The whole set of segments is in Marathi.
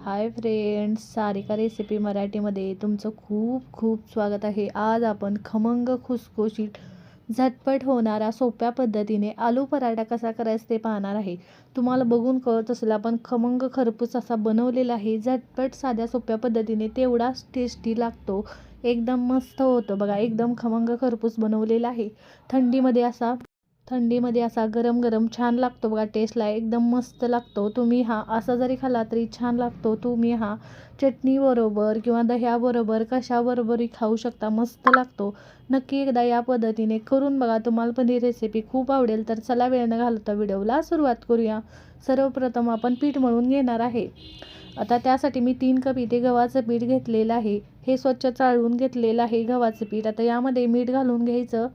हाय फ्रेंड्स, सारिका रेसिपी मराठीमध्ये तुमचं खूप खूप स्वागत आहे. आज आपण खमंग खुसखुशीत झटपट होणारा सोप्या पद्धतीने आलू पराठा कसा करायचा ते पाहणार आहे. तुम्हाला बघून कळत असेल आपण खमंग खरपूस असा बनवलेला आहे. झटपट साध्या सोप्या पद्धतीने तेवढाच टेस्टी लागतो. एकदम मस्त होतं बघा. एकदम खमंग खरपूस बनवलेला आहे. थंडीमध्ये असा गरम गरम छान लागतो बघा. टेस्टला एकदम मस्त लागतो. तुम्ही हा असा जरी खाल्ला तरी छान लागतो. तुम्ही हा चटणीबरोबर किंवा दह्याबरोबर कशाबरोबरही खाऊ शकता. मस्त लागतो. नक्की एकदा या पद्धतीने करून बघा. तुम्हाला पण ही रेसिपी खूप आवडेल. तर चला वेळ न घालवता व्हिडिओला सुरुवात करूया. सर्वप्रथम आपण पीठ मळून घेणार आहे. आता त्यासाठी मी 3 कप इथे गव्हाचं पीठ घेतलेलं आहे. हे स्वच्छ चाळून घेतलेलं आहे गव्हाचं पीठ. आता यामध्ये मीठ घालून घ्यायचं.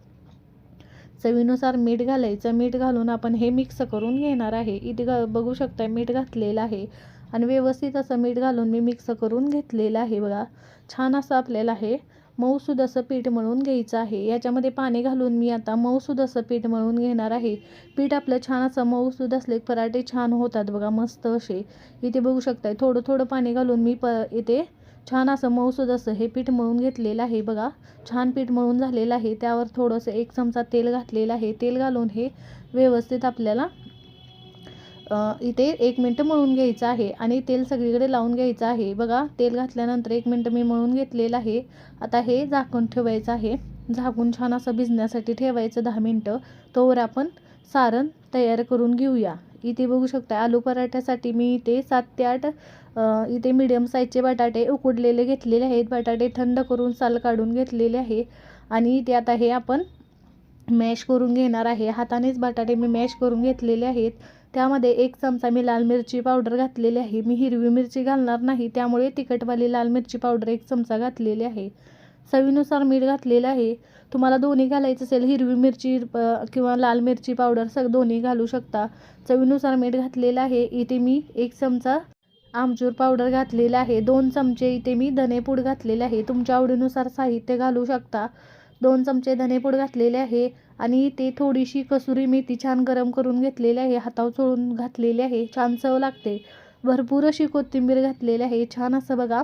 चवीनुसार मीठ घालायचं. मीठ घालून आपण हे मिक्स करून घेणार आहे. इथे बघू शकता मीठ घातलेलं आहे आणि व्यवस्थित असं मीठ घालून मी मिक्स करून घेतलेलं आहे बघा. छान असं आपल्याला हे मऊसूद असं पीठ मळून घ्यायचं आहे. याच्यामध्ये पाणी घालून मी आता मऊसूद असं पीठ मळून घेणार आहे. पीठ आपलं छान असं मऊसूद असले पराठे छान होतात बघा, मस्त असे. इथे बघू शकताय थोडं थोडं पाणी घालून मी इथे छान असं मऊसूद असं हे पीठ मळून घेतलेलं आहे बघा. छान पीठ मळून झालेलं आहे. त्यावर थोडंसं 1 चमचा तेल घातलेलं आहे. तेल घालून हे व्यवस्थित आपल्याला इथे 1 मिनटं मळून घ्यायचं आहे आणि तेल सगळीकडे लावून घ्यायचं आहे बघा. तेल घातल्यानंतर 1 मिनटं मी मळून घेतलेलं आहे. आता हे झाकून ठेवायचं आहे. झाकून छान असं भिजण्यासाठी ठेवायचं 10 मिनटं. तोवर आपण सारण तयार करून घेऊया. इथे बघू शकता आलू पराठ्यासाठी मी इथे 7 ते 8 इथे मीडियम साईजचे बटाटे उकडलेले घेतलेले आहेत. बटाटे थंड करून साल काढून घेतलेले आहे आणि इथे आता हे आपण मॅश करून घेणार आहे. हातानेच बटाटे मी मॅश करून घेतलेले आहेत. त्यामध्ये 1 चमचा मी लाल मिरची पावडर घातलेली आहे. मी हिरवी मिरची घालणार नाही, त्यामुळे तिखटवाली लाल मिरची पावडर 1 चमचा घातलेली आहे. चवीनुसार मीठ घातलेलं आहे. तुम्हाला दोन्ही घालायचं असेल हिरवी मिरची किंवा लाल मिरची पावडर दोन्ही घालू शकता. चवीनुसार मीठ घातलेलं आहे. इथे मी 1 चमचा आमचूर पावडर घातलेला आहे. 2 चमचे इथे मी धनेपूड घातलेले आहे. तुमच्या आवडीनुसार साहित्य घालू शकता. 2 चमचे धनेपूड घातलेले आहे आणि ते थोडीशी कसुरी मेथी छान गरम करून घेतलेली आहे. हातावर चोळून घातलेली आहे. छान चव लागते. भरपूर अशी कोथिंबीर घातलेली आहे. छान असं बघा,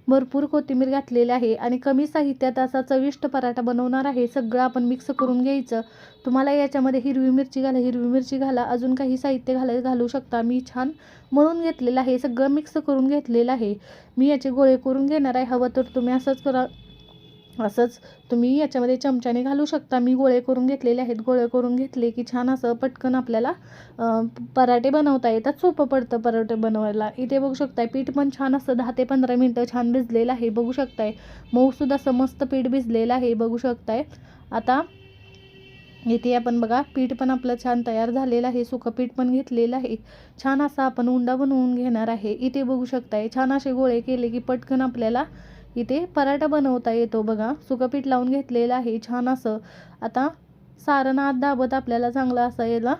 भरपूर कोथिंबीर घातलेली आहे आणि कमी साहित्यात असा चविष्ट पराठा बनवणार आहे. सगळं आपण मिक्स करून घ्यायचं. तुम्हाला याच्यामध्ये हिरवी मिरची घाला, अजून काही साहित्य घालू शकता. मी छान मळून घेतलेलं आहे. सगळं मिक्स करून घेतलेलं आहे. मी याचे गोळे करून घेणार आहे. हवं तर तुम्ही असंच तुम्ही याच्यामध्ये चमच्याने घालू शकता. मी गोळे करून घेतलेले आहेत. गोळे करून घेतले की छान असं पटकन आपल्याला पराठे बनवता येतात. सोपं पडतं पराठे बनवायला. इथे बघू शकताय पीठ पण छान असं 10 ते 15 मिनटं छान भिजलेलं आहे. बघू शकताय मऊसूद असं मस्त पीठ भिजलेलं आहे. बघू शकताय. आता इथे आपण बघा पीठ पण आपलं छान तयार झालेलं आहे. सुकं पीठ पण घेतलेलं आहे. छान असा आपण उंडा बनवून घेणार आहे. इथे बघू शकताय छान असे गोळे केले की पटकन आपल्याला इथे पराठा बनवता येतो बघा. सुकं पीठ लावून घेतलेलं आहे छान असं. आता सारण आत दाबत आपल्याला चांगलं असं याला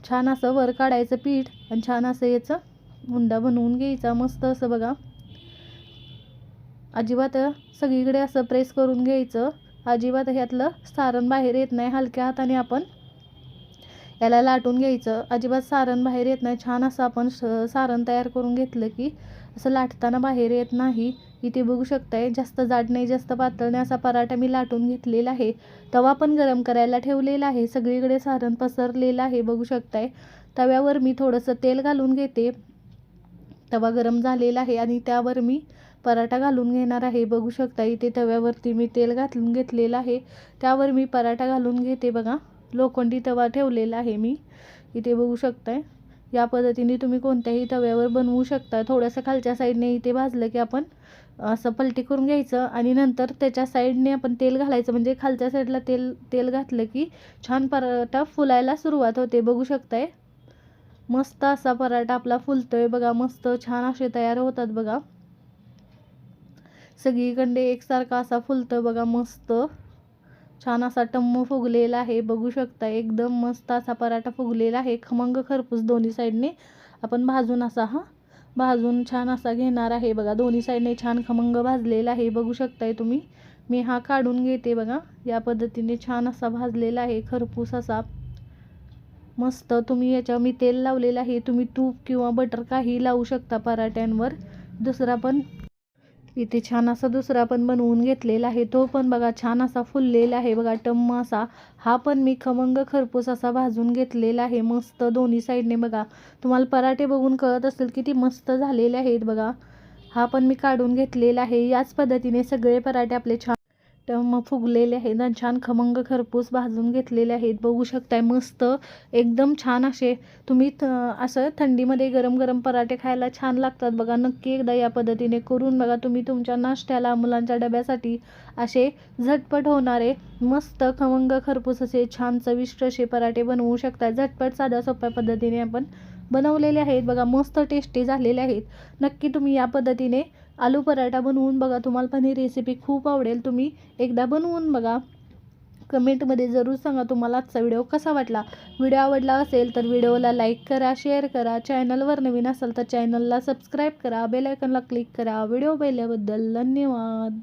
छान असं वर काढायचं पीठ आणि छान असं याचं उंडा बनवून घ्यायचा मस्त असं बघा. अजिबात सगळीकडे असं प्रेस करून घ्यायचं. अजिबात ह्यातलं सारण बाहेर येत नाही. हलक्या हाताने आपण याला लाटून घ्यायचं. अजिबात सारण बाहेर येत नाही. छान असं आपण सारण तयार करून घेतलं की असं लाटताना बाहेर येत नाही. इथे बघू शकताय जास्त जाड नाही जास्त पातळ नाही असा पराठा मी लाटून घेतलेला आहे. तवा पण गरम करायला ठेवलेला आहे. सगळीकडे सारण पसरलेलं आहे. बघू शकताय तव्यावर मी थोडंसं तेल घालून घेते. तवा गरम झालेला आहे आणि त्यावर मी पराठा घालून घेणार आहे. बघू शकता इथे तव्यावरती मी तेल घालून घेतलेलं आहे. त्यावर मी पराठा घालून घेते बघा. लोखंडी तवा ठेवलेला आहे मी. इथे बघू शकताय या पद्धतीने तुम्ही कोणत्याही तव्यावर बनवू शकता. थोडंसं खालच्या साईडने इथे भाजलं की आपण असं पलटी करून घ्यायचं आणि नंतर त्याच्या साईडने आपण तेल घालायचं. म्हणजे खालच्या साईडला तेल घातलं की छान पराठा फुलायला सुरुवात होते. बघू शकताय मस्त असा पराठा आपला फुलतोय बघा. मस्त छान असे तयार होतात बघा. सगळीकडे एकसारखा असा फुलतं बघा. मस्त छान असा टम्म फुगलेला आहे. बघू शकता एकदम मस्त असा पराठा फुगलेला आहे. खमंग खरपूस दोन्ही साईडने आपण भाजून छान असा घेणार आहे बघा. दोन्ही साईडने छान खमंग भाजलेला आहे. बघू शकताय तुम्ही. मी हा काढून घेते बघा. या पद्धतीने छान असा भाजलेला आहे खरपूस असा. मस्त तुम्ही याच्या मी तेल लावलेलं आहे, तुम्ही तूप किंवा बटर काही लावू शकता पराठ्यांवर. दुसरा पण इथे छान असा दुसरा पण बनवून घेतलेला आहे, तो पण बघा छान असा फुललेला आहे बघा टम्म असा. हा पण मी खमंग खरपूस असा भाजून घेतलेला आहे मस्त दोन्ही साईडने. बघा तुम्हाला पराठे बघून कळत असेल किती मस्त झालेले आहेत बघा. हा पण मी काढून घेतलेला आहे. याच पद्धतीने सगळे पराठे आपले छान मग फुगलेले आहेत आणि छान खमंग खरपूस भाजून घेतलेले आहेत. बघू शकताय मस्त एकदम छान असे. तुम्ही असं थंडीमध्ये गरम गरम पराठे खायला छान लागतात बघा. नक्की एकदा या पद्धतीने करून बघा. तुम्ही तुमच्या नाश्त्याला मुलांच्या डब्यासाठी असे झटपट होणारे मस्त खमंग खरपूस असे छान चविष्ट असे पराठे बनवू शकता. झटपट साध्या सोप्या पद्धतीने आपण बनवलेले आहेत बघा. मस्त टेस्टी झालेले आहेत. नक्की तुम्ही या पद्धतीने आलू पराठा बनवून बघा. तुम्हाला पण ही रेसिपी खूप आवडेल. तुम्ही एकदा बनवून बघा. कमेंटमध्ये जरूर सांगा तुम्हाला आजचा व्हिडिओ कसा वाटला. व्हिडिओ आवडला असेल तर व्हिडिओला लाईक करा, शेअर करा. चॅनलवर नवीन असाल तर चॅनलला सबस्क्राईब करा, बेल आयकॉनला क्लिक करा. व्हिडिओ पाहिल्याबद्दल धन्यवाद.